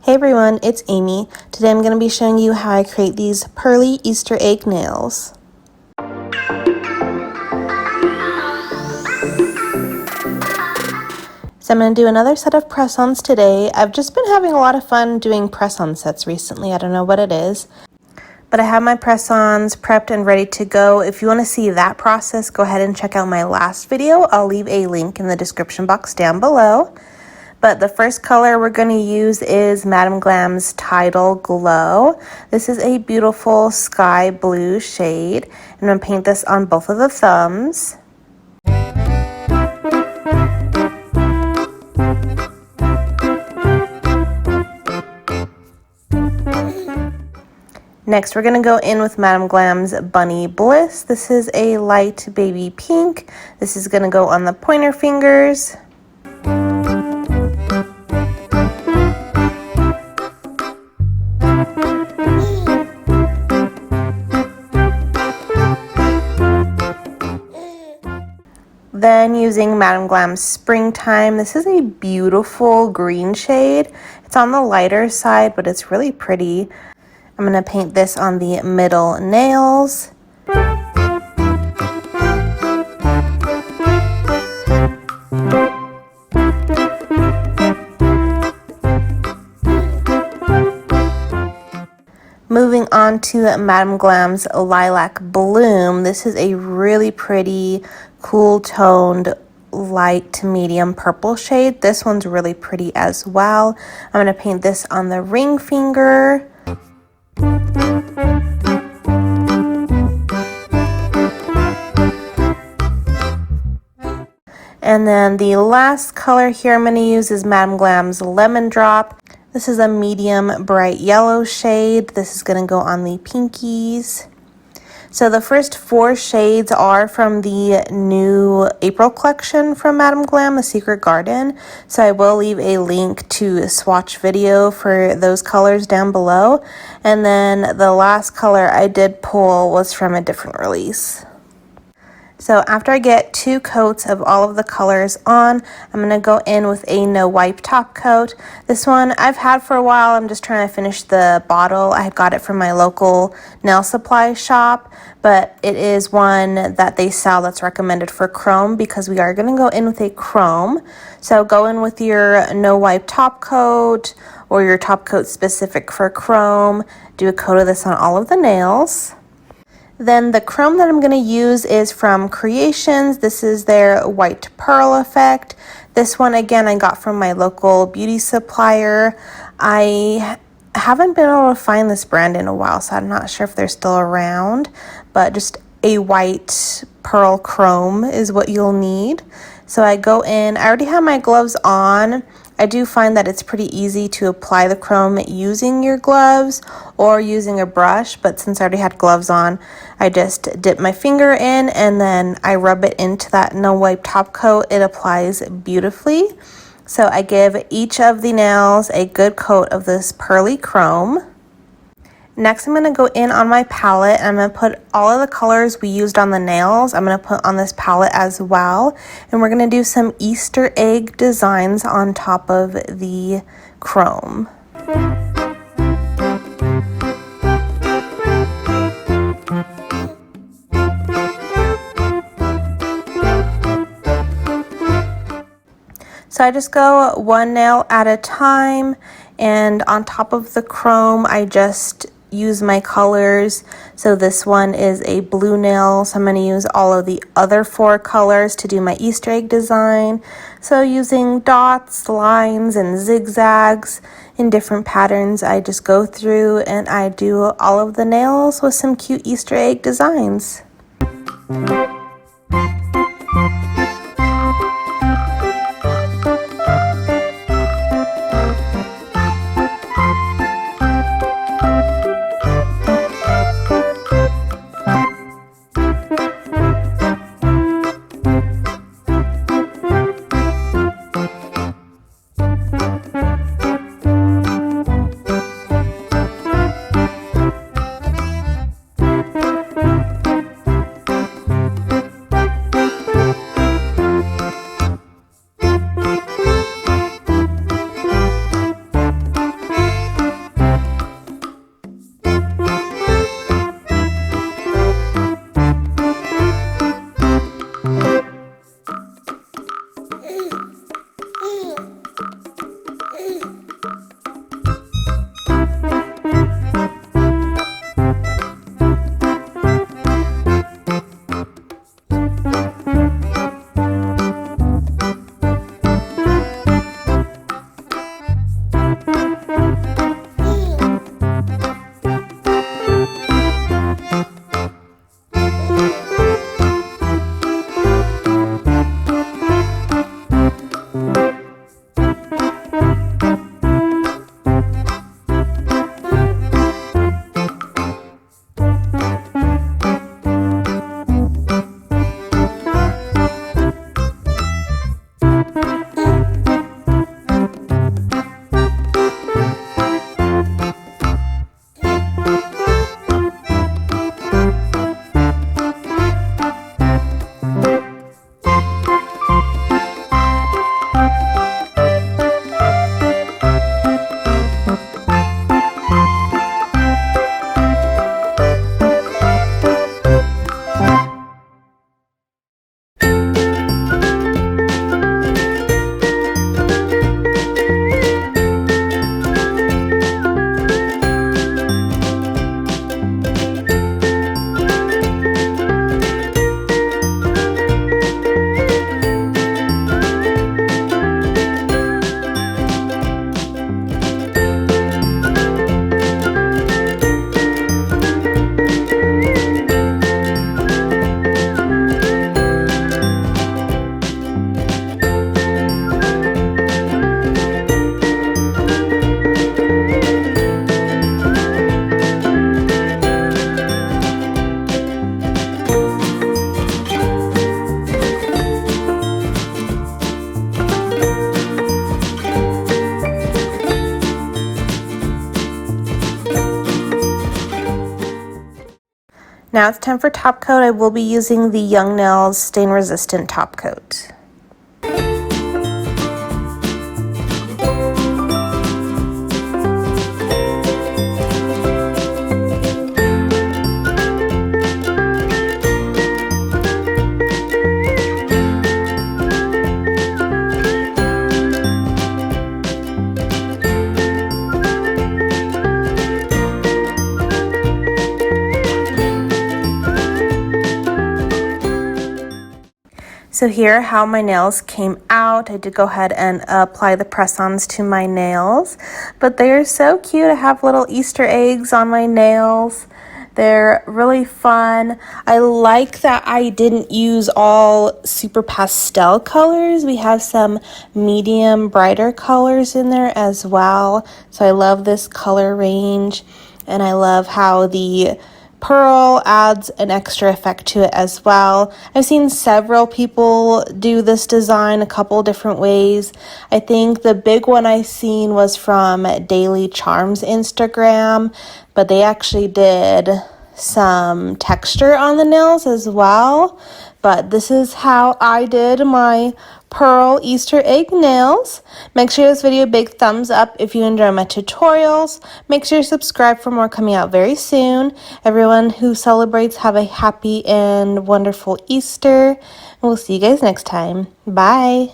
Hey everyone, it's Amy. Today I'm going to be showing you how I create these pearly Easter egg nails. So I'm going to do another set of press-ons today. I've just been having a lot of fun doing press-on sets recently. I don't know what it is. But I have my press-ons prepped and ready to go. If you want to see that process, go ahead and check out my last video. I'll leave a link in the description box down below. But the first color we're going to use is Madam Glam's Tidal Glow. This is a beautiful sky blue shade. I'm going to paint this on both of the thumbs. Next, we're going to go in with Madam Glam's Bunny Bliss. This is a light baby pink. This is going to go on the pointer fingers. Then using Madam Glam's Springtime, this is a beautiful green shade. It's on the lighter side, but it's really pretty. I'm going to paint this on the middle nails. Moving on to Madam Glam's Lilac Bloom. This is a really pretty, cool toned, light to medium purple shade. This one's really pretty as well. I'm going to paint this on the ring finger. And then the last color here I'm going to use is Madam Glam's Lemon Drop. This is a medium bright yellow shade. This is going to go on the pinkies. So the first 4 shades are from the new April collection from Madam Glam, The Secret Garden. So I will leave a link to a swatch video for those colors down below. And then the last color I did pull was from a different release. So after I get 2 coats of all of the colors on, I'm going to go in with a no wipe top coat. This one I've had for a while. I'm just trying to finish the bottle. I got it from my local nail supply shop, but it is one that they sell that's recommended for chrome because we are going to go in with a chrome. So go in with your no wipe top coat or your top coat specific for chrome. Do a coat of this on all of the nails. Then the chrome that I'm going to use is from Cre8tions. This is their White Pearl effect. This one, again, I got from my local beauty supplier. I haven't been able to find this brand in a while, so I'm not sure if they're still around. But just a white pearl chrome is what you'll need. So I go in. I already have my gloves on. I do find that it's pretty easy to apply the chrome using your gloves or using a brush, but since I already had gloves on, I just dip my finger in and then I rub it into that no wipe top coat. It applies beautifully. So I give each of the nails a good coat of this pearly chrome. Next, I'm going to go in on my palette and I'm going to put all of the colors we used on the nails. I'm going to put on this palette as well. And we're going to do some Easter egg designs on top of the chrome. So I just go one nail at a time, and on top of the chrome, I just use my colors. So this one is a blue nail, so I'm going to use all of the other 4 colors to do my Easter egg design. So using dots, lines, and zigzags in different patterns, I just go through and I do all of the nails with some cute Easter egg designs. Now it's time for top coat. I will be using the Young Nails stain resistant top coat. So here are how my nails came out. I did go ahead and apply the press-ons to my nails, but they are so cute. I have little Easter eggs on my nails. They're really fun. I like that I didn't use all super pastel colors. We have some medium brighter colors in there as well. So I love this color range, and I love how the pearl adds an extra effect to it as well. I've seen several people do this design a couple different ways. I think the big one I seen was from Daily Charms Instagram, but they actually did some texture on the nails as well. But this is how I did my pearl Easter egg nails. Make sure this video a big thumbs up if you enjoy my tutorials. Make sure you subscribe for more coming out very soon. Everyone who celebrates, have a happy and wonderful Easter. And we'll see you guys next time. Bye.